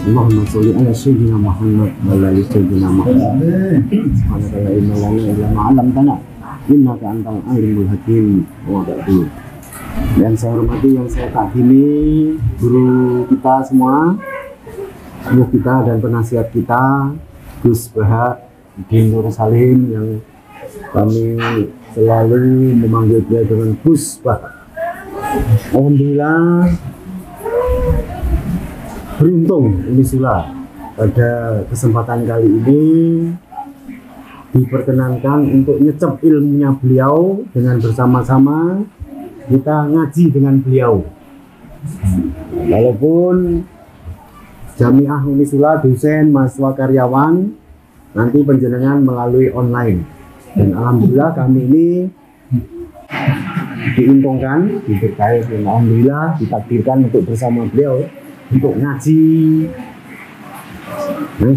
Allahumma sholli ala sayyidina Muhammad wa ala ali sayyidina Muhammad. Subhanaka la ilma lana illa ma 'allamtana innaka antal alimul hakim. Wa ba'du. Yang saya hormati, yang saya kagumi guru kita semua, guru kita dan penasihat kita, Gus Bahak bin Nur Salim, yang kami selalu memanggil dia dengan Gus Bahak. Alhamdulillah beruntung Unisula pada kesempatan kali ini diperkenankan untuk nyecep ilmunya beliau dengan bersama-sama kita ngaji dengan beliau. Walaupun Jamiah Unisula dosen, mahasiswa, karyawan nanti penjenengan melalui online, dan alhamdulillah kami ini diuntungkan, diberkahi, dan alhamdulillah ditakdirkan untuk bersama beliau untuk ngaji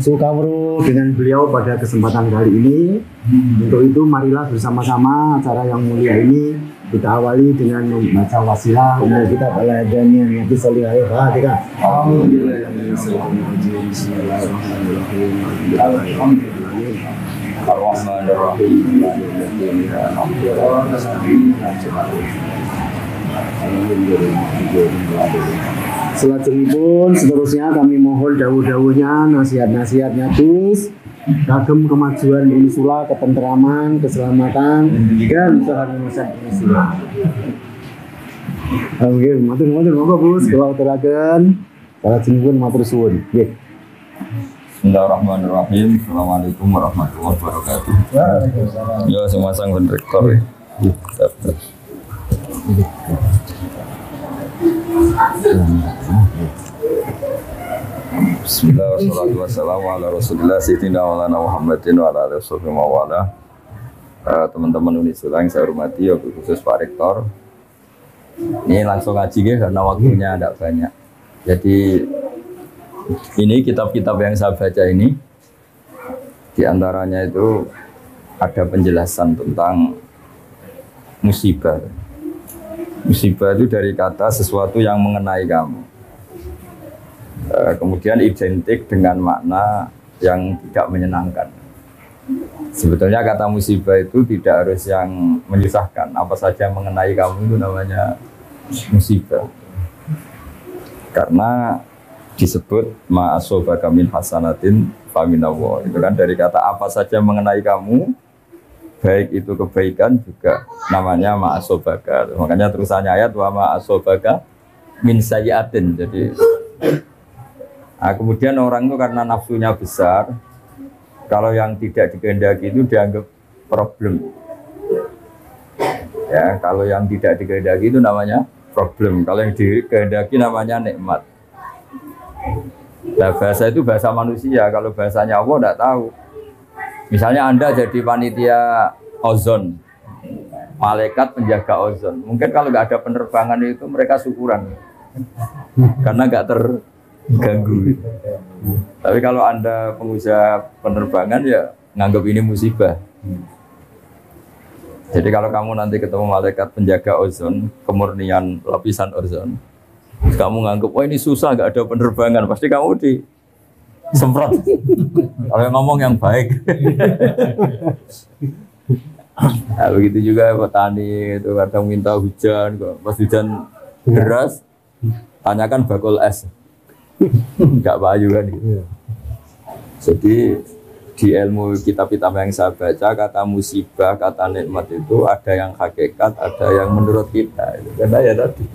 Sukawro dengan beliau pada kesempatan kali ini. Untuk itu marilah bersama-sama acara yang mulia ini kita awali dengan membaca wasilah umur kita pada adanya Nabi Sallallahu Alaihi Wasallam. Selanjutnya seterusnya kami mohon dawuh-dawuhnya, nasihat-nasihatnya Gus kagem kemajuan Unisula, ketentraman, keselamatan dan keharmonisan Unisula. Oke, matur monggo Gus, kula aturaken. Salajengipun matur suwun. Nggih. Bismillahirrahmanirrahim. Assalamualaikum warahmatullahi wabarakatuh. Ya, semasang rektor. Bismillahirrahmanirrahim. Wassalamualaikum ala Rasulillah Sayyidina Maulana Muhammadin wa ala alihi wa wala. Teman-teman Unisula yang saya hormati, khusus Pak Rektor. Ini langsung ngaji ya, karena waktunya tidak banyak. Jadi ini kitab-kitab yang saya baca ini, diantaranya itu ada penjelasan tentang musibah. Musibah itu dari kata sesuatu yang mengenai kamu. Kemudian identik dengan makna yang tidak menyenangkan. Sebetulnya kata musibah itu tidak harus yang menyusahkan. Apa saja yang mengenai kamu itu namanya musibah. Karena disebut ma'asobaka min hasanatin faminallah. Itu kan dari kata apa saja mengenai kamu, baik itu kebaikan juga namanya ma'asobaka. Makanya terusannya ayat wa ma'asobaka min sayyiatin. Jadi kemudian orang itu karena nafsunya besar, kalau yang tidak dikehendaki itu dianggap problem. Ya, kalau yang tidak dikehendaki itu namanya problem. Kalau yang dikehendaki namanya nikmat. Nah, bahasa itu bahasa manusia. Kalau bahasanya Allah tidak tahu. Misalnya Anda jadi panitia ozon, malaikat penjaga ozon. Mungkin kalau nggak ada penerbangan itu mereka syukuran, karena nggak terganggu. Tapi kalau Anda pengusaha penerbangan ya nganggap ini musibah. Jadi kalau kamu nanti ketemu malaikat penjaga ozon, kemurnian lapisan ozon, kamu nganggap, oh ini susah, nggak ada penerbangan, pasti kamu disemprot. Kalau yang ngomong yang baik. Nah, begitu juga petani itu kadang minta hujan, pas hujan deras, tanyakan bakul es, nggak payu kan gitu. Jadi di ilmu kitab-kitab yang saya baca, kata musibah, kata nikmat itu ada yang hakikat, ada yang menurut kita. Karena ya tadi,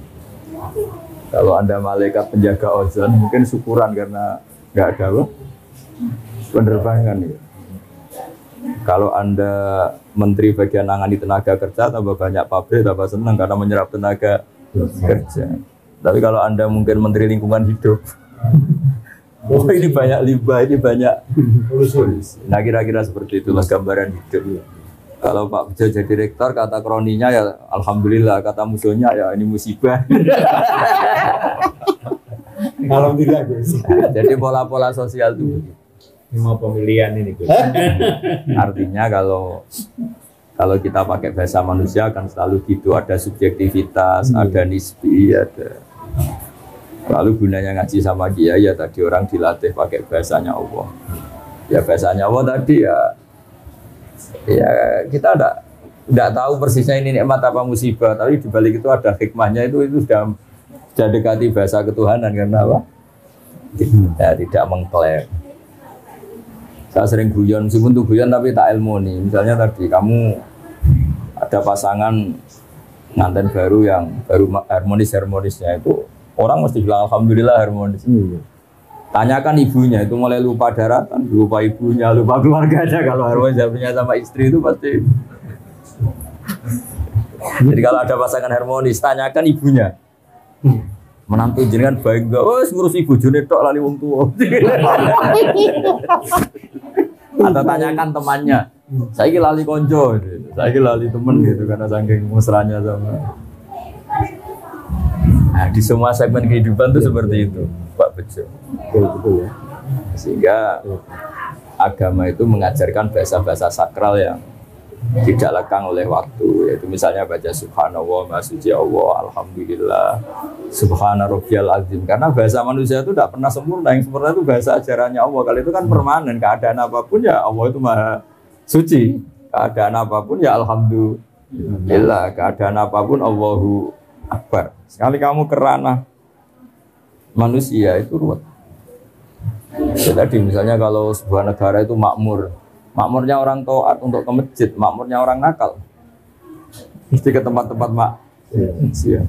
kalau Anda malaikat penjaga ozon, mungkin syukuran karena nggak ada penerbangan. Ya. Kalau Anda menteri bagian nangani tenaga kerja, tambah banyak pabrik, tambah senang karena menyerap tenaga kerja. Tapi kalau Anda mungkin menteri lingkungan hidup, oh ini banyak limbah, ini banyak polusi. Nah kira-kira seperti itulah gambaran hidup. Kalau Pak Bejo jadi rektor, kata kroninya ya alhamdulillah, kata musuhnya ya ini musibah. Alhamdulillah Gus. Jadi pola-pola sosial itu Mau pemilihan ini Gus. artinya kalau kita pakai bahasa manusia kan selalu gitu, ada subjektivitas, ada nisbi, ada. Lalu gunanya ngaji sama kiai ya tadi orang dilatih pakai bahasanya Allah. Ya bahasanya Allah tadi ya kita tidak tahu persisnya ini nikmat apa musibah, tapi di balik itu ada hikmahnya, itu sudah dekati bahasa ketuhanan karena apa? Ya, tidak mengklaim. Saya sering guyon, meskipun tuh guyon tapi tak ilmu nih. Misalnya tadi kamu ada pasangan nganten baru yang baru harmonisnya itu orang mesti bilang alhamdulillah harmonis. Tanyakan ibunya itu mulai lupa daratan, lupa ibunya, lupa keluarganya. Kalau harmonis sama istri itu pasti. Jadi kalau ada pasangan harmonis, tanyakan ibunya. Menantu jenengan baik enggak? Oh, ngurus ibu jone tok lali wong tuwa. Atau tanyakan temannya. Saiki lali konco, saiki lali temen gitu karena saking mesranya sama. Nah, di semua segmen kehidupan tuh seperti itu, Pak Bejo. Betul ya. Sehingga agama itu mengajarkan bahasa-bahasa sakral yang tidak lekang oleh waktu, yaitu misalnya baca subhanallah, maha suci Allah, alhamdulillah, subhana rabbiyal azim. Karena bahasa manusia itu tidak pernah sempurna, yang sempurna itu bahasa ajarannya Allah. Kalau itu kan permanen, keadaan apapun ya Allah itu maha suci, keadaan apapun ya alhamdulillah, keadaan apapun Allahu akbar. Sekali kamu kerana manusia itu ruwet. Ya, tadi misalnya kalau sebuah negara itu makmurnya orang taat untuk ke masjid, makmurnya orang nakal. Mesti ke tempat-tempat maksiat.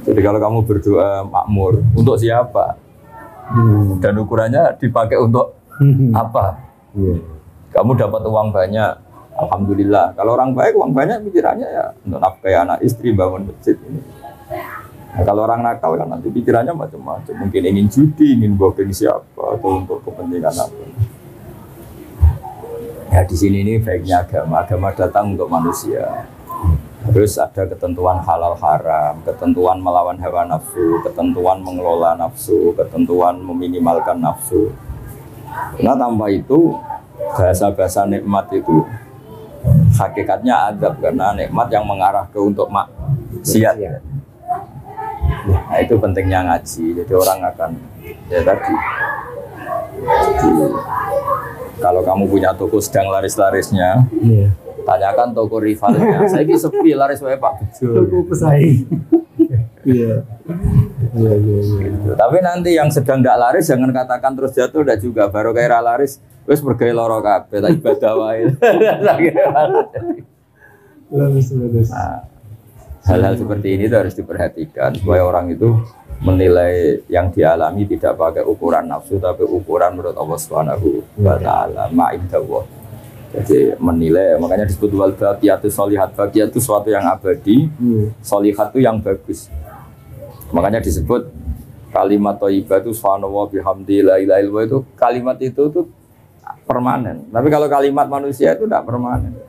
Jadi kalau kamu berdoa makmur, untuk siapa? Dan ukurannya dipakai untuk apa? Kamu dapat uang banyak, alhamdulillah. Kalau orang baik, uang banyak pikirannya ya untuk nafkahi anak istri, bangun masjid ini. Nah, kalau orang nakal kan nanti pikirannya macam-macam. Mungkin ingin judi, ingin booking siapa, atau untuk kepentingan apa. Ya di sini ini baiknya agama datang untuk manusia. Terus ada ketentuan halal haram, ketentuan melawan hawa nafsu, ketentuan mengelola nafsu, ketentuan meminimalkan nafsu. Nah tanpa itu bahasa-bahasa nikmat itu hakikatnya adab, karena nikmat yang mengarah ke untuk maksiat. Nah itu pentingnya ngaji. Jadi orang akan ya tadi. Kalau kamu punya toko sedang laris-larisnya, tanyakan toko rivalnya. Saya ini sepi laris wae Pak Bejo. Toko pesaing. Iya. Tapi nanti yang sedang tidak laris jangan katakan terus jatuh, tidak juga. Baru kayak laris, wes bergaya loro kabeh, tak ibadah wae. Nah, hal-hal seperti ini itu harus diperhatikan supaya orang itu menilai yang dialami tidak pakai ukuran nafsu tapi ukuran menurut Allah Subhanahu wa taala, ma'indallah. Jadi menilai, makanya disebut wal baqiyatu sholihat. Baqiyat itu sesuatu yang abadi, sholihat itu yang bagus. Makanya disebut kalimat thayyibah itu subhanallah bihamdi la ilaha illallah, itu kalimat itu permanen. Tapi kalau kalimat manusia itu tidak permanen.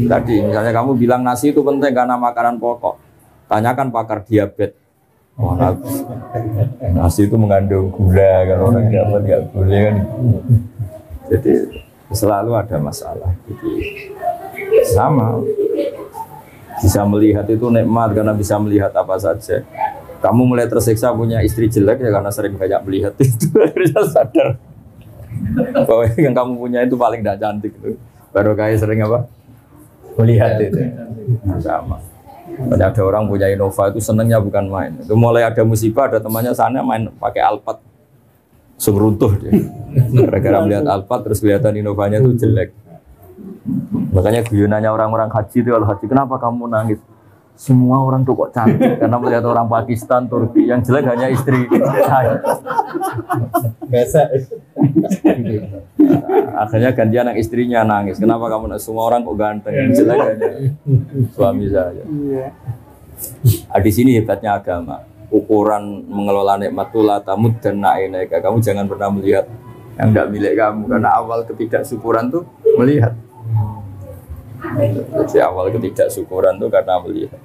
Tadi misalnya kamu bilang nasi itu penting karena makanan pokok. Tanyakan pakar diabetes. Oh, nasi itu mengandung gula, kalau orang dapat nggak boleh kan. Jadi selalu ada masalah. Jadi sama bisa melihat itu nikmat karena bisa melihat apa saja. Kamu mulai tersiksa punya istri jelek ya karena sering banyak melihat itu. Akhirnya sadar bahwa yang kamu punya itu paling tidak cantik itu. Baru kayak sering apa? Melihat itu. Sama. Banyak ada orang punya Innova itu senengnya bukan main. Itu mulai ada musibah, ada temannya sana main pakai Alphard, runtuh dia. Gara-gara melihat Alphard terus kelihatan Innovanya itu jelek. Makanya guyonannya orang-orang haji itu, kalau haji kenapa kamu nangis? Semua orang tuh kok cantik karena melihat orang Pakistan, Turki, yang jelek hanya istri saya. Biasa. Akhirnya gantian anak istrinya nangis. Kenapa kamu nangis? Semua orang kok ganteng, yang jelek hanya suami saya. Di sini hebatnya agama. Ukuran mengelola nikmat itu la tamud dan na'inaika. Kamu jangan pernah melihat yang tidak milik kamu, karena awal ketidaksyukuran tuh melihat. Jadi awal ketidaksyukuran tuh karena melihat.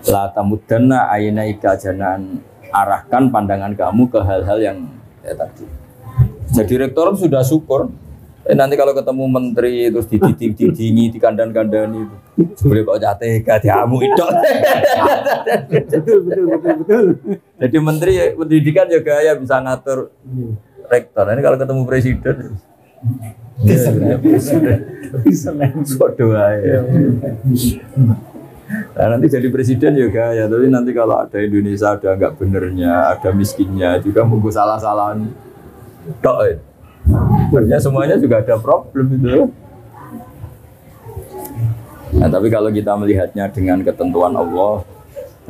La tamuddanna ainaika, jangan arahkan pandangan kamu ke hal-hal yang ya tadi. Jadi rektor sudah syukur Nanti kalau ketemu menteri terus dididingi di kandang-kandang itu, boleh kok jateh diamu itu. Betul. Jadi menteri pendidikan juga ya bisa ngatur rektor. Ini kalau ketemu presiden, Bisa doa ya. Nah, nanti jadi presiden juga ya, tapi nanti kalau ada Indonesia ada nggak benernya, ada miskinnya juga mungkin salah-salahan. Tok. Sebenarnya semuanya juga ada problem itu. Nah, tapi kalau kita melihatnya dengan ketentuan Allah,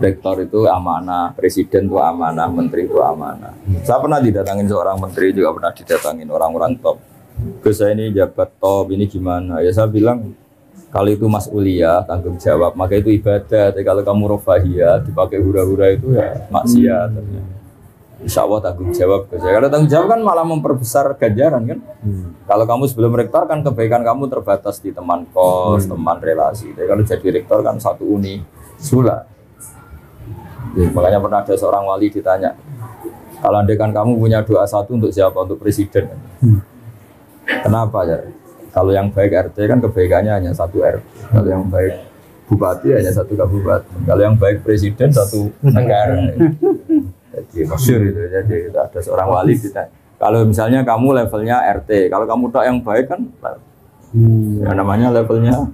rektor itu amanah, presiden itu amanah, menteri itu amanah. Saya pernah didatangin seorang menteri, juga pernah didatangin orang-orang top. Saya ini jabat top, ini gimana? Ya saya bilang, kalau itu mas'uliyah, tanggung jawab, maka itu ibadah. Tapi kalau kamu rofahiyah, dipakai hura-hura itu ya maksiat. Insya Allah tanggung jawab. Karena tanggung jawab kan malah memperbesar ganjaran kan. Kalau kamu sebelum rektor kan kebaikan kamu terbatas di teman kos, teman relasi. Tapi kalau jadi rektor kan satu uni sula. Makanya pernah ada seorang wali ditanya, kalau andai kan kamu punya doa satu untuk siapa? Untuk presiden. Kenapa ya? Kalau yang baik RT kan kebaikannya hanya satu RT. Kalau yang baik bupati hanya satu kabupaten. Kalau yang baik presiden satu negara. Jadi masyhur itu. Jadi ada seorang wali kita. Kalau misalnya kamu levelnya RT, kalau kamu tak yang baik kan, ya namanya levelnya.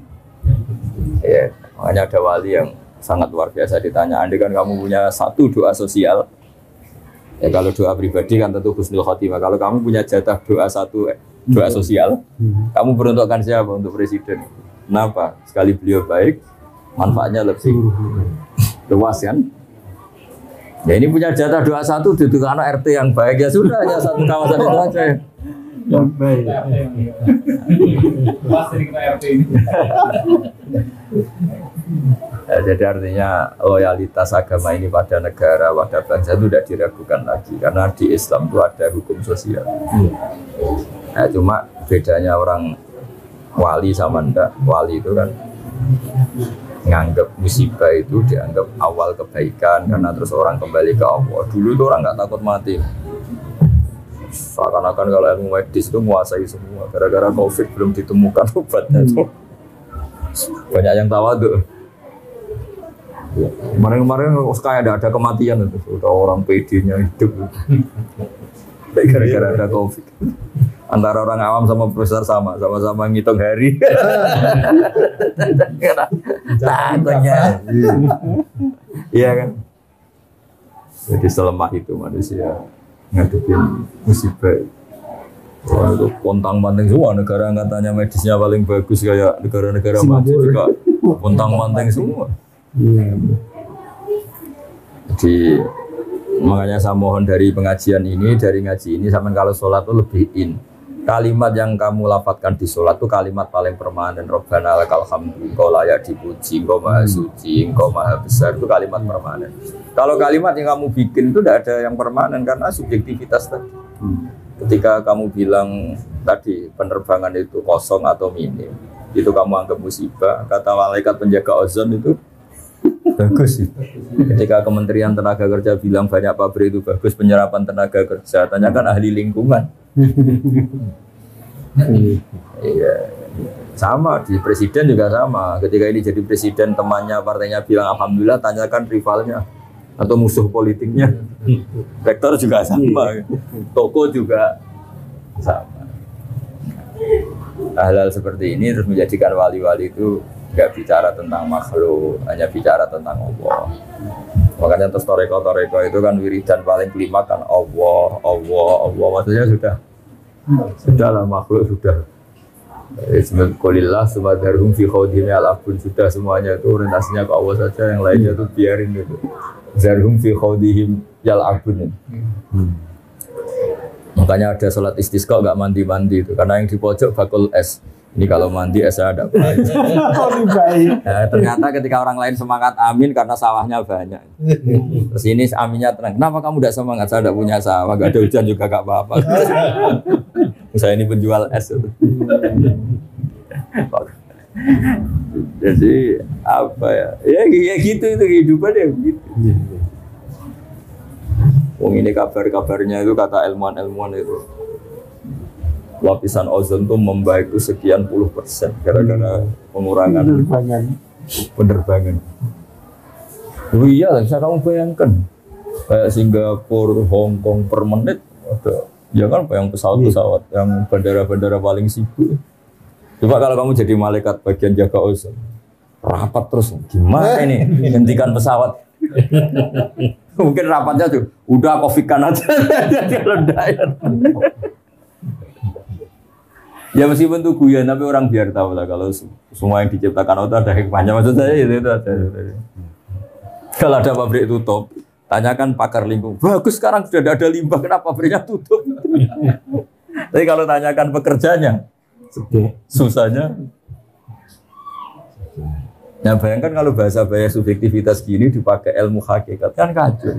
Ya, makanya ada wali yang sangat luar biasa ditanya. Andai kan kamu punya satu doa sosial, ya kalau doa pribadi kan tentu husnul khotimah. Kalau kamu punya jatah doa satu doa sosial, kamu peruntukkan siapa untuk presiden? Kenapa? Sekali beliau baik, manfaatnya lebih luas kan? Ya ini punya jatah doa satu, duduk anak RT yang baik ya sudah, hanya satu kawasan itu aja. yang baik. Pas dari kita RT ini. Ya, jadi artinya loyalitas agama ini pada negara, pada bangsa itu tidak diragukan lagi, karena di Islam itu ada hukum sosial. Nah, cuma bedanya orang wali sama ndak. Wali itu kan nganggap musibah itu dianggap awal kebaikan, karena terus orang kembali ke Allah. Dulu itu orang nggak takut mati. Seakan-akan kalau ilmu medis itu menguasai semua. Gara-gara COVID belum ditemukan obatnya itu. Banyak yang tawaduk. Kemarin-kemarin kayak ada kematian itu. Udah orang PD-nya hidup. Gara-gara ada COVID. Antara orang awam sama profesor sama-sama ngitung hari. Takutnya. Iya kan? Jadi selemah itu manusia ngadepin musibah. Wah, itu pontang-panting semua negara yang katanya medisnya paling bagus kayak negara-negara maju juga pontang-panting semua. Jadi makanya saya mohon dari pengajian ini, dari ngaji ini, sampai kalau sholat itu lebih in. Kalimat yang kamu lafadzkan di sholat itu kalimat paling permanen. Rabbana lakal hamdu, engkau layak dipuji, engkau maha suci, engkau maha besar, itu kalimat permanen. Kalau kalimat yang kamu bikin itu tidak ada yang permanen karena subjektivitas tadi. Ketika kamu bilang tadi penerbangan itu kosong atau minim, itu kamu anggap musibah. Kata malaikat penjaga ozon itu bagus. Ketika Kementerian Tenaga Kerja bilang banyak pabrik itu bagus penyerapan tenaga kerja, tanyakan ahli lingkungan. Iya, sama di presiden juga sama. Ketika ini jadi presiden, temannya partainya bilang alhamdulillah, tanyakan rivalnya atau musuh politiknya. Rektor juga sama, toko juga sama. Hal-hal seperti ini terus menjadikan wali-wali itu nggak bicara tentang makhluk, hanya bicara tentang Allah. Makanya terus toreko itu kan wiridan paling kelima kan Allah. Maksudnya sudahlah makhluk sudah. Bismillahirrahmanirrahim. Sumadharhum fi khawdhim al-abun, sudah semuanya itu orientasinya ke Allah saja, yang lainnya itu biarin itu. Zarhum fi khawdhim al-abun. Makanya ada sholat istisqa nggak mandi-mandi itu, karena yang di pojok bakul es. Ini kalau mandi esnya ada baik. Nah, ternyata ketika orang lain semangat amin karena sawahnya banyak. Terus ini aminnya tenang. Kenapa kamu tidak semangat? Saya tidak punya sawah, nggak ada hujan juga nggak apa-apa. Saya ini penjual es. Jadi apa ya? Ya gitu itu kehidupan ya gitu. Wong ini kabar-kabarnya itu kata ilmuwan itu lapisan ozon tuh membaik tuh sekian puluh persen gara-gara pengurangan penerbangan. Oh iya, bisa kamu bayangkan kayak Singapura, Hong Kong per menit ada, ya kan yang pesawat-pesawat yang bandara-bandara paling sibuk. Coba kalau kamu jadi malaikat bagian jaga ozon, rapat terus, gimana ini hentikan pesawat? Mungkin rapatnya tuh, udah covidkan aja, kalau diet. Ya meskipun itu guyon, tapi orang biar tahu lah kalau semua yang diciptakan Allah ada hikmahnya. Maksud saya itu ada. Kalau ada pabrik tutup, tanyakan pakar lingkungan. Bagus sekarang sudah ada limbah, kenapa pabriknya tutup? Tapi kalau tanyakan pekerjanya, susahnya. Nah bayangkan kalau bahasa subjektivitas gini dipakai ilmu hakikat kan kacau.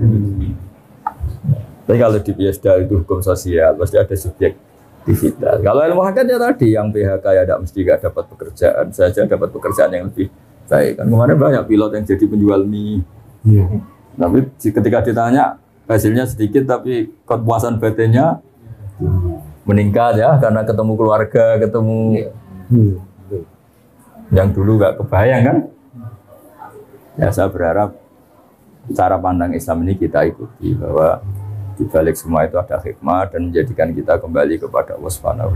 Tapi kalau di PSDA itu hukum sosial pasti ada subjektivitas. Kalau ilmu hakikat ya tadi yang PHK ya tidak mesti gak dapat pekerjaan, saja dapat pekerjaan yang lebih baik. Kan kemarin banyak pilot yang jadi penjual mie. Tapi ketika ditanya hasilnya sedikit tapi kepuasan batinnya meningkat ya karena ketemu keluarga, ketemu yang dulu gak kebayang kan. Ya saya berharap cara pandang Islam ini kita ikuti bahwa di balik semua itu ada hikmah dan menjadikan kita kembali kepada Allah Subhanahu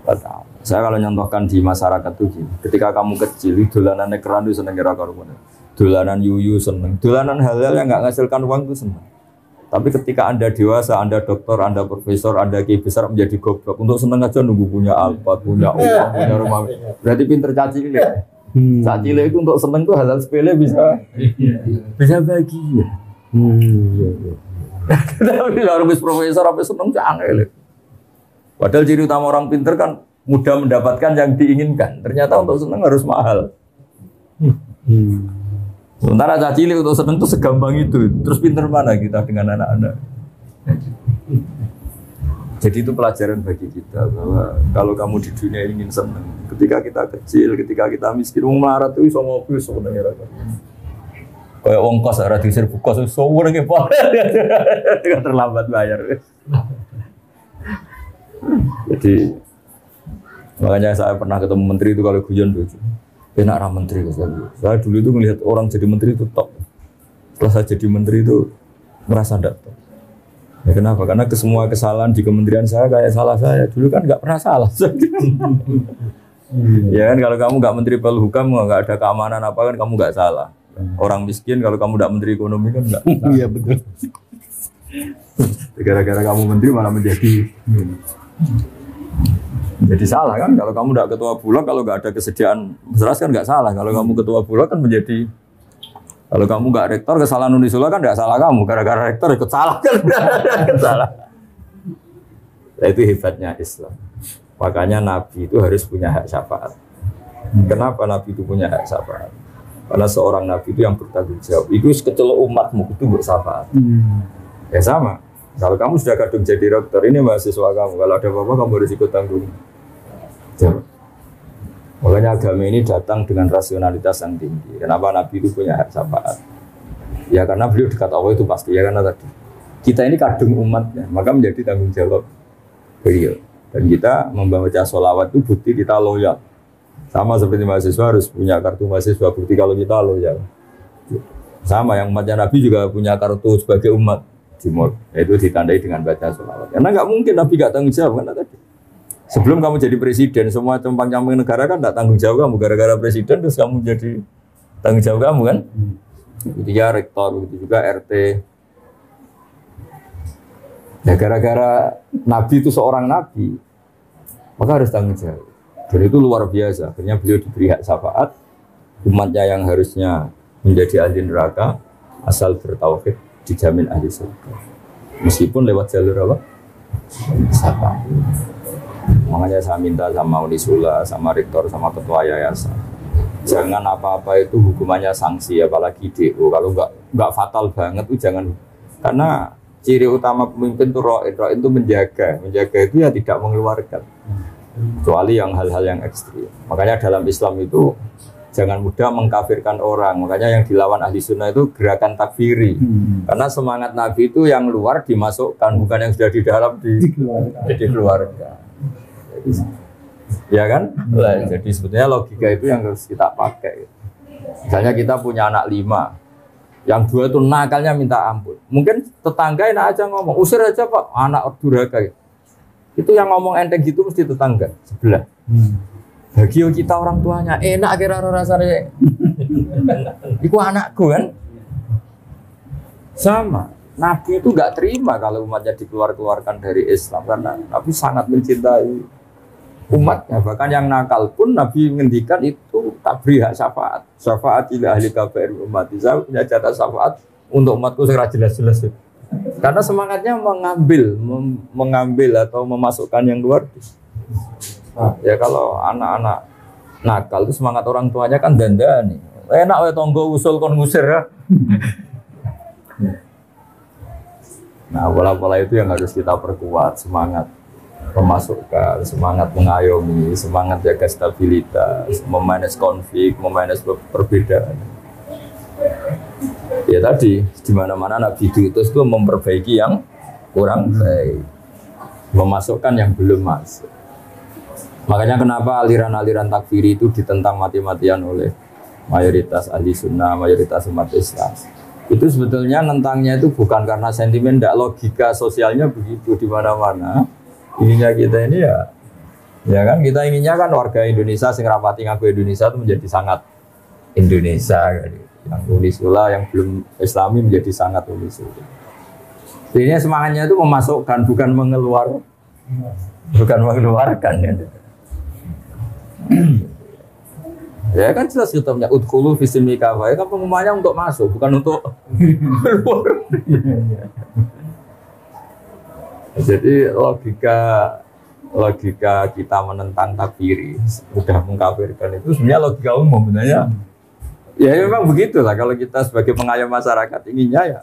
wa Ta'ala. Saya kalau nyontohkan di masyarakat itu gini, ketika kamu kecil dolanan keran itu seneng kira karuan. Dolanan yuyu seneng, dolanan hal-hal yang nggak menghasilkan uang itu seneng. Tapi ketika Anda dewasa, Anda dokter, Anda profesor, Anda kiai besar menjadi goblok. Untuk seneng aja nunggu punya Alphard, punya uang, punya rumah. Berarti pinter caci cilik. Caci cilik itu untuk seneng tuh hal-hal sepele bisa bahagia. Tapi harus profesor apa seneng canggih. Padahal ciri utama orang pinter kan mudah mendapatkan yang diinginkan. Ternyata untuk seneng harus mahal. Sementara caci cilik untuk seneng itu segampang itu. Terus pinter mana kita dengan anak-anak? Jadi itu pelajaran bagi kita bahwa kalau kamu di dunia ingin seneng, ketika kita kecil, ketika kita miskin, melarat itu bisa ngopi sebenarnya. Kayak wong kos ora diusir kos iso urenge apa. Terlambat bayar. Jadi makanya saya pernah ketemu menteri itu kalau guyon lucu. Enak ra menteri saya dulu itu melihat orang jadi menteri itu top. Setelah saya jadi menteri itu merasa enggak top. Ya kenapa? Karena semua kesalahan di kementerian saya kayak salah saya. Dulu kan enggak pernah salah. Ya kan kalau kamu enggak menteri Polhukam enggak ada keamanan apa kan kamu enggak salah. Orang miskin kalau kamu tidak menteri ekonomi kan enggak. Iya betul. Gara-gara kamu menteri malah menjadi salah kan. Kalau kamu tidak ketua bulog kalau nggak ada kesediaan beras kan nggak salah. Kalau kamu ketua bulog kan menjadi. Kalau kamu nggak rektor kesalahan Unisula kan nggak salah kamu. Gara-gara rektor ikut salah kan. Ikut salah. Nah, itu hebatnya Islam. Makanya Nabi itu harus punya hak syafaat. Kenapa Nabi itu punya hak syafaat? Karena seorang Nabi itu yang bertanggung jawab. Itu kecelok umatmu itu bersyafaat. Ya sama. Kalau kamu sudah kadung jadi dokter, ini mahasiswa kamu. Kalau ada apa-apa kamu harus ikut tanggung jawab. Makanya agama ini datang dengan rasionalitas yang tinggi. Kenapa Nabi itu punya hak syafaat? Ya karena beliau dekat Allah itu pasti. Ya karena tadi kita ini kadung umatnya, maka menjadi tanggung jawab beliau. Dan kita membaca sholawat itu bukti kita loyal. Sama seperti mahasiswa harus punya kartu mahasiswa bukti kalau kita loyal. Sama yang umatnya Nabi juga punya kartu sebagai umat. Itu ditandai dengan baca sholawat. Karena nggak mungkin Nabi nggak tanggung jawab kan tadi. Sebelum kamu jadi presiden, semua camping negara kan nggak tanggung jawab kamu. Gara-gara presiden terus kamu jadi tanggung jawab kamu kan. Itu ya rektor, itu juga RT. Ya gara-gara Nabi itu seorang Nabi, maka harus tanggung jawab. Dan itu luar biasa. Akhirnya beliau diberi hak syafaat. Umatnya yang harusnya menjadi ahli neraka asal bertauhid dijamin ahli surga. Meskipun lewat jalur apa? Syafaat. Makanya saya minta sama Unisula, sama rektor, sama ketua yayasan. Jangan apa-apa itu hukumannya sanksi, apalagi DO. Kalau nggak fatal banget itu jangan. Karena ciri utama pemimpin itu ra'id itu menjaga itu ya tidak mengeluarkan. Kecuali yang hal-hal yang ekstrim. Makanya dalam Islam itu jangan mudah mengkafirkan orang. Makanya yang dilawan ahli sunnah itu gerakan takfiri. Karena semangat Nabi itu yang luar dimasukkan, bukan yang sudah di dalam dikeluarkan. Ya kan? Lah, jadi sebetulnya logika itu yang harus kita pakai. Misalnya kita punya anak 5, yang 2 itu nakalnya minta ampun. Mungkin tetangga enak aja ngomong, usir aja Pak, anak durhaka. Itu yang ngomong enteng gitu mesti tetangga sebelah. Bagi kita orang tuanya enak kira rasanya. Iku anakku kan. Sama. Nabi itu nggak terima kalau umatnya dikeluarkan dari Islam karena Nabi sangat mencintai umatnya. Bahkan yang nakal pun Nabi menghentikan itu tak beri hak syafaat. Syafaat ila ahli kabair umat. Saya punya jatah syafaat untuk umatku secara jelas-jelas. Karena semangatnya mengambil atau memasukkan yang luar biasa. Ya kalau anak-anak nakal itu semangat orang tuanya kan dandani. Enak wae tonggo usul kon ngusir ya. Nah, pola-pola itu yang harus kita perkuat, semangat memasukkan, semangat mengayomi, semangat jaga stabilitas, memanage konflik, memanage perbedaan. Ya tadi, di mana-mana Nabi diutus itu memperbaiki yang kurang baik, memasukkan yang belum masuk. Makanya kenapa aliran-aliran takfiri itu ditentang mati-matian oleh mayoritas ahli sunnah, mayoritas umat Islam. Itu sebetulnya nentangnya itu bukan karena sentimen, tidak, logika sosialnya begitu di mana-mana. Inginnya kita ini ya kan kita inginnya kan warga Indonesia sing rapati ngaku Indonesia itu menjadi sangat Indonesia kan. Yang unisula yang belum Islami menjadi sangat unisula. Ini semangatnya itu memasukkan bukan mengeluarkan ya. Ya kan jelas kitabnya udkhulu fi silmi kafa, ya kan pengumumannya untuk masuk bukan untuk keluar. Jadi logika kita menentang takfiri sudah mengkafirkan itu sebenarnya logika umum sebenarnya. Ya memang begitulah kalau kita sebagai pengayom masyarakat inginnya ya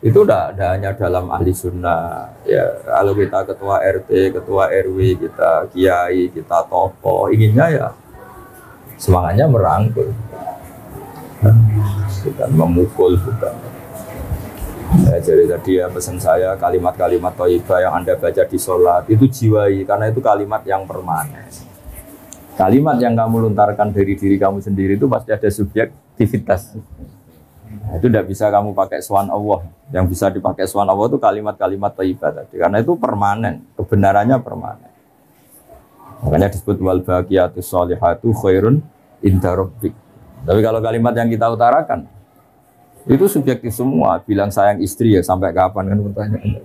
itu udah hanya dalam ahli sunnah ya. Kalau kita ketua RT, ketua RW, kita kiai, kita tokoh inginnya ya semangatnya merangkul, bukan memukul, bukan. Jadi tadi ya pesan saya kalimat-kalimat thayyibah yang Anda baca di sholat itu jiwai karena itu kalimat yang permanen. Kalimat yang kamu lontarkan dari diri kamu sendiri itu pasti ada subjektivitas. Nah, itu tidak bisa kamu pakai swan Allah. Yang bisa dipakai swan Allah itu kalimat-kalimat thayyibah tadi karena itu permanen, kebenarannya permanen. Makanya disebut wal baqiyatus sholihatu khairun inda rabbik. Tapi kalau kalimat yang kita utarakan itu subjektif semua. Bilang sayang istri ya sampai kapan kan pertanyaannya.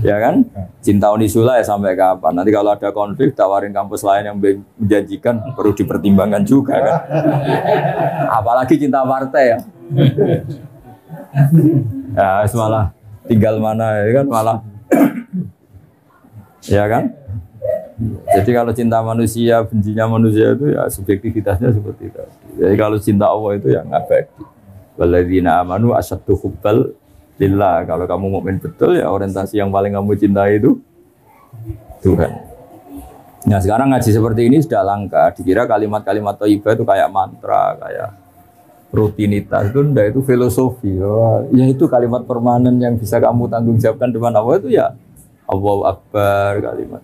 Ya kan? Cinta unisula ya sampai kapan? Nanti kalau ada konflik tawarin kampus lain yang menjanjikan perlu dipertimbangkan juga kan. Apalagi cinta partai ya. Ya malah tinggal mana ya kan malah. Ya kan? Jadi kalau cinta manusia, bencinya manusia itu ya subjektivitasnya seperti itu. Jadi kalau cinta Allah itu yang abadi. Walladzina amanu asyaddu hubbal lillah. Kalau kamu mukmin betul ya orientasi yang paling kamu cintai itu Tuhan. Nah sekarang ngaji seperti ini sudah langka. Dikira kalimat-kalimat thayyibah itu kayak mantra, kayak rutinitas itu filosofi. Oh, ya itu kalimat permanen yang bisa kamu tanggung jawabkan depan Allah itu ya Allahu Akbar kalimat.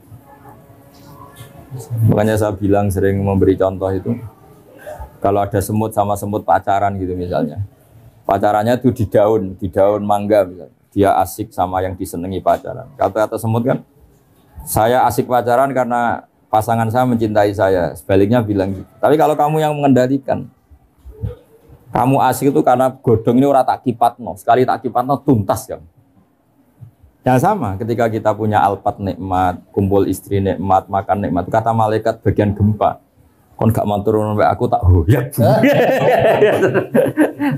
Makanya saya bilang sering memberi contoh itu kalau ada semut sama semut pacaran gitu misalnya, pacarannya itu di daun mangga misalnya. Dia asik sama yang disenangi pacaran. Kata-kata semut kan, saya asik pacaran karena pasangan saya mencintai saya. Sebaliknya bilang gitu. Tapi kalau kamu yang mengendalikan, kamu asik itu karena godong ini ora tak kipatno, sekali tak kipatno tuntas kan. Ya sama, ketika kita punya alpat nikmat, kumpul istri nikmat, makan nikmat, kata malaikat bagian gempa, kon gak matur nuwun aku tak hoyak.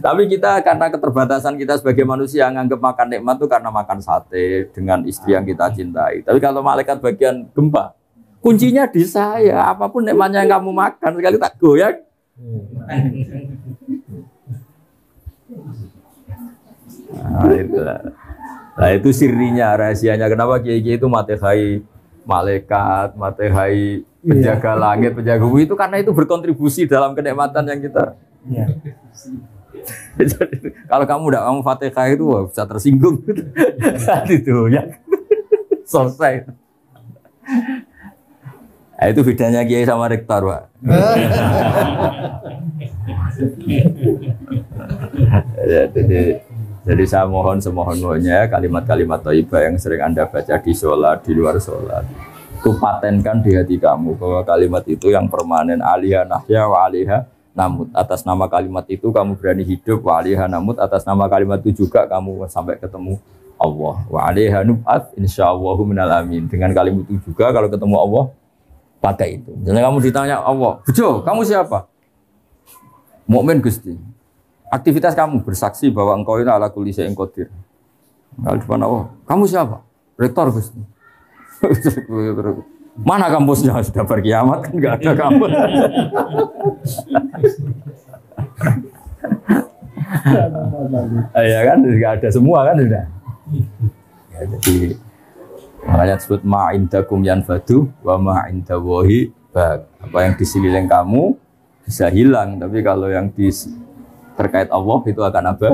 Tapi kita karena keterbatasan kita sebagai manusia nganggap makan nikmat itu karena makan sate dengan istri yang kita cintai. Tapi kalau malaikat bagian gempa, kuncinya di saya, apapun nikmatnya yang kamu makan sekali tak goyak. Nah itu sirinya, rahasianya kenapa kiai-kiai itu matehai malaikat, matehai penjaga langit, penjaga bumi itu karena itu berkontribusi dalam kenikmatan yang kita. Jadi, kalau kamu tidak kamu fatihah itu bisa tersinggung. Itu ya selesai. Nah, itu bedanya kiai sama rektor, Pak. Jadi saya mohon semohon-mohonnya kalimat-kalimat thayyibah yang sering Anda baca di sholat, di luar sholat, itu patenkan di hati kamu bahwa kalimat itu yang permanen, alaiha nahya wa alaiha namut. Atas nama kalimat itu kamu berani hidup, wa alaiha namut. Atas nama kalimat itu juga kamu sampai ketemu Allah, wa alaiha nub'at insyaallahu minal amin. Dengan kalimat itu juga kalau ketemu Allah pakai itu. Misalnya kamu ditanya Allah, "Bejo, kamu siapa?" Mukmin Gusti. Aktivitas kamu bersaksi bahwa engkau ini ala kulli syai'in qadir. Kalau depan Allah, "Kamu siapa?" "Rektor Gusti." Mana kampusnya? Sudah berkiamat kan nggak ada kampus. Ya kan nggak ada semua kan sudah. Ya, jadi makanya disebut ma'indakum yanfadu wa ma'indallahi baq. Apa yang di sekeliling kamu bisa hilang, tapi kalau yang terkait Allah itu akan apa?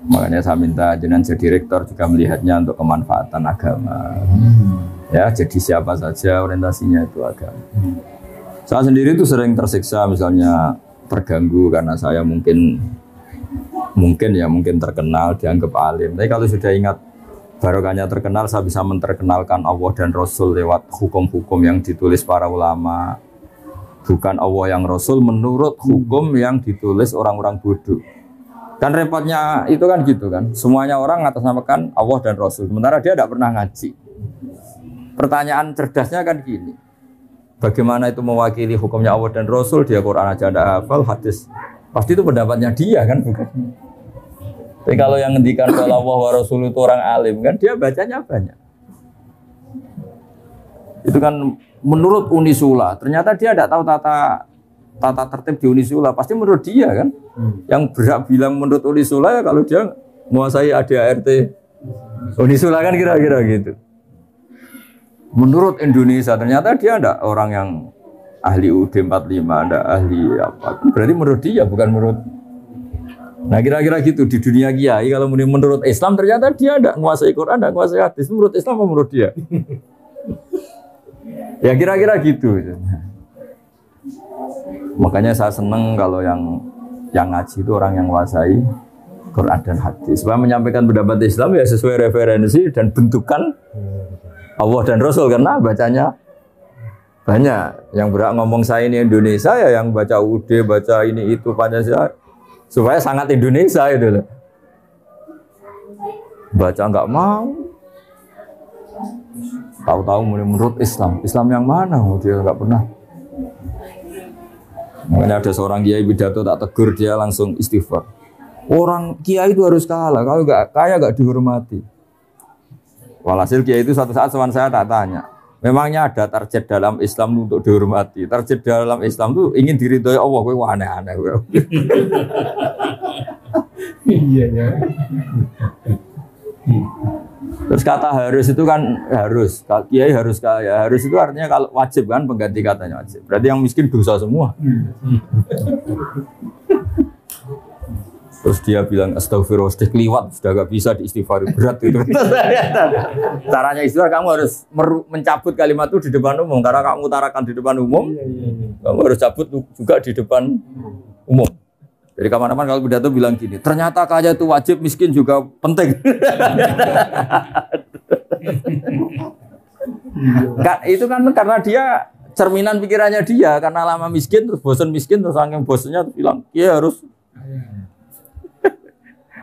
Makanya saya minta jenengan jadi rektor juga melihatnya untuk kemanfaatan agama. Ya, jadi siapa saja orientasinya itu agama. Saya sendiri itu sering tersiksa, misalnya terganggu karena saya mungkin terkenal, dianggap alim. Tapi kalau sudah ingat barokahnya terkenal, saya bisa menterkenalkan Allah dan Rasul lewat hukum-hukum yang ditulis para ulama. Bukan Allah yang Rasul menurut hukum yang ditulis orang-orang bodoh. Kan repotnya itu kan gitu kan. Semuanya orang ngatasnamakan Allah dan Rasul. Sementara dia tidak pernah ngaji. Pertanyaan cerdasnya kan gini. Bagaimana itu mewakili hukumnya Allah dan Rasul? Dia Quran aja tidak hafal, hadis. Pasti itu pendapatnya dia kan, bukan? Tapi kalau yang ngendikan kalau Allah wa Rasul itu orang alim kan, dia bacanya banyak. Itu kan menurut Unisula. Ternyata dia tidak tahu tata tertib di Unisula. Pasti menurut dia kan. Yang berhak bilang menurut Unisula ya kalau dia menguasai ADART Unisula kan kira-kira gitu. Menurut Indonesia ternyata dia ada orang yang ahli UUD 45, ada ahli apa. Berarti menurut dia bukan menurut. Nah kira-kira gitu di dunia kiai kalau menurut Islam ternyata dia ada menguasai Quran, ada menguasai hadis. Menurut Islam apa menurut dia? Ya kira-kira gitu. Makanya saya senang kalau yang ngaji itu orang yang menguasai Quran dan hadis. Supaya menyampaikan pendapat Islam ya sesuai referensi dan bentukan Allah dan Rasul, karena bacanya banyak. Yang berhak ngomong saya ini Indonesia ya yang baca UUD, baca ini itu Pancasila, supaya sangat Indonesia itu loh. Baca nggak mau, tahu-tahu menurut Islam yang mana? Dia nggak pernah. Makanya ada seorang kiai pidato tak tegur, dia langsung istighfar. Orang kiai itu harus kalah, kalau nggak kaya nggak dihormati. Walhasil kiai itu suatu saat saya tak tanya, memangnya ada target dalam Islam untuk dihormati? Target dalam Islam itu ingin diridhoi Allah, kowe aneh-aneh kowe. Iya ya. Terus kata harus itu kan harus, kiai harus kaya. Harus itu artinya kalau wajib kan, pengganti katanya wajib. Berarti yang miskin dosa semua. Terus dia bilang astagfirullah, keliwat, sudah gak bisa diistighfar, berat itu. Caranya istighfar kamu harus mencabut kalimat itu di depan umum. Karena kamu utarakan di depan umum, kamu harus cabut juga di depan umum. Jadi kapan-kapan kalau pidato bilang gini, ternyata kaya itu wajib, miskin juga penting. Itu kan karena dia cerminan pikirannya dia, karena lama miskin terus bosan miskin, terus saking bosannya terus bilang, iya harus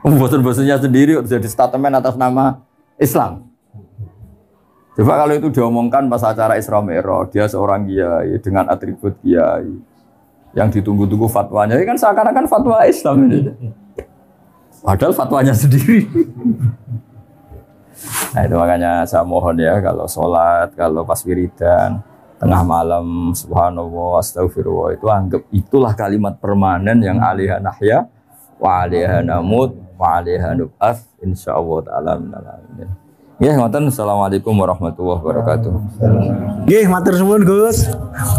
bosan-bosannya sendiri jadi statement atas nama Islam. Coba kalau itu diomongkan pas acara Isra Mi'raj, dia seorang kiai dengan atribut kiai yang ditunggu-tunggu fatwanya, ini kan seakan-akan fatwa Islam ini. Padahal fatwanya sendiri. Nah itu makanya saya mohon ya, kalau sholat, kalau pas wiridan, tengah malam, subhanallah, astagfirullah, itu anggap itulah kalimat permanen yang alaiha nahya wa alaiha namut wa alaiha nub'ats insyaallah ta'ala minal alamin. Ya, ngoten. Assalamualaikum warahmatullahi wabarakatuh. Nggih, matur suwun Gus.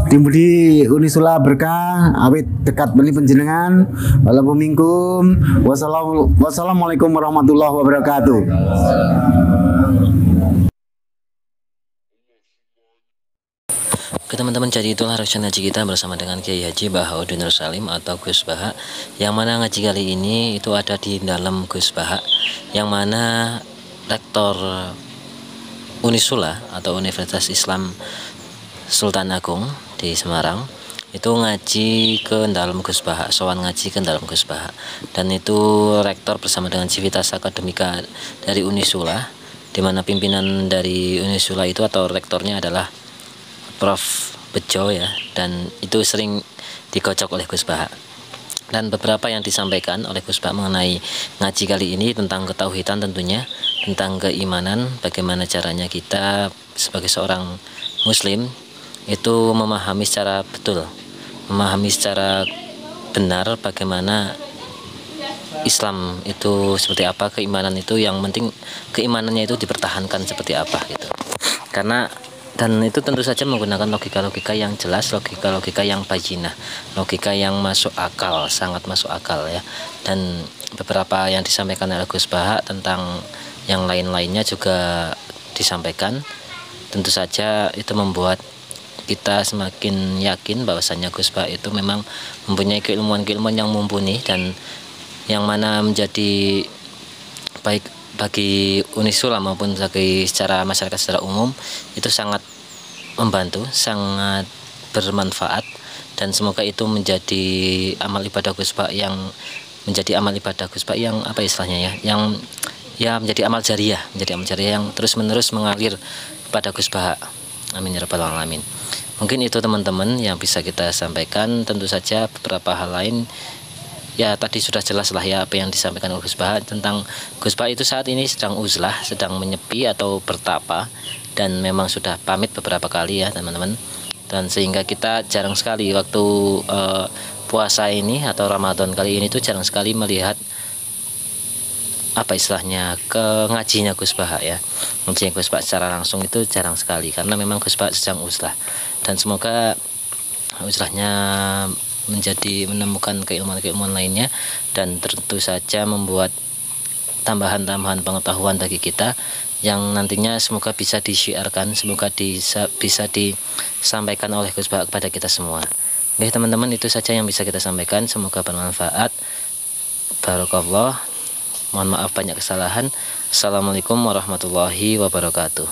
Timbudi Unisula berkah awit dekat beli penjenengan. Walaupun minkum. Wassalamualaikum warahmatullahi wabarakatuh. Oke teman-teman, jadi itulah rencana ngaji kita bersama dengan Kiai Haji Bahauddin Nur Salim atau Gus Baha. Yang mana ngaji kali ini itu ada di dalam Gus Baha, yang mana rektor Unisula atau Universitas Islam Sultan Agung di Semarang itu ngaji ke dalam Gus Baha, sowan ngaji ke dalam Gus Baha. Dan itu rektor bersama dengan Civitas Akademika dari Unisula, di mana pimpinan dari Unisula itu atau rektornya adalah Prof. Bejo ya, dan itu sering dikocok oleh Gus Baha. Dan beberapa yang disampaikan oleh Gus Baha mengenai ngaji kali ini tentang ketauhidan, tentunya tentang keimanan, bagaimana caranya kita sebagai seorang muslim itu memahami secara betul, memahami secara benar bagaimana Islam itu seperti apa, keimanan itu yang penting keimanannya itu dipertahankan seperti apa gitu. Karena dan itu tentu saja menggunakan logika-logika yang jelas, logika-logika yang bayinah, logika yang masuk akal, sangat masuk akal ya. Dan beberapa yang disampaikan oleh Gus Baha tentang yang lain-lainnya juga disampaikan. Tentu saja itu membuat kita semakin yakin bahwasannya Gus Baha itu memang mempunyai keilmuan-keilmuan yang mumpuni, dan yang mana menjadi baik bagi Unisula maupun bagi secara masyarakat secara umum itu sangat membantu, sangat bermanfaat, dan semoga itu menjadi amal ibadah Gus Baha yang menjadi amal ibadah Gus Baha yang apa istilahnya ya, yang ya menjadi amal jariah, yang terus-menerus mengalir pada Gus Baha. Amin ya rabbal alamin. Mungkin itu teman-teman yang bisa kita sampaikan. Tentu saja beberapa hal lain ya tadi sudah jelas lah ya apa yang disampaikan oleh Gus Baha tentang Gus Baha itu saat ini sedang uzlah, sedang menyepi atau bertapa, dan memang sudah pamit beberapa kali ya teman-teman. Dan sehingga kita jarang sekali waktu puasa ini atau Ramadan kali ini tuh jarang sekali melihat apa istilahnya ke ngajinya Gus Baha ya. Ngajinya Gus Baha secara langsung itu jarang sekali karena memang Gus Baha sedang uzlah, dan semoga uzlahnya menjadi menemukan keilmuan-keilmuan lainnya, dan tentu saja membuat tambahan-tambahan pengetahuan bagi kita yang nantinya semoga bisa disiarkan, semoga bisa disampaikan oleh Gus Baha kepada kita semua. Oke teman-teman, itu saja yang bisa kita sampaikan, semoga bermanfaat. Barakallah. Mohon maaf banyak kesalahan. Assalamualaikum warahmatullahi wabarakatuh.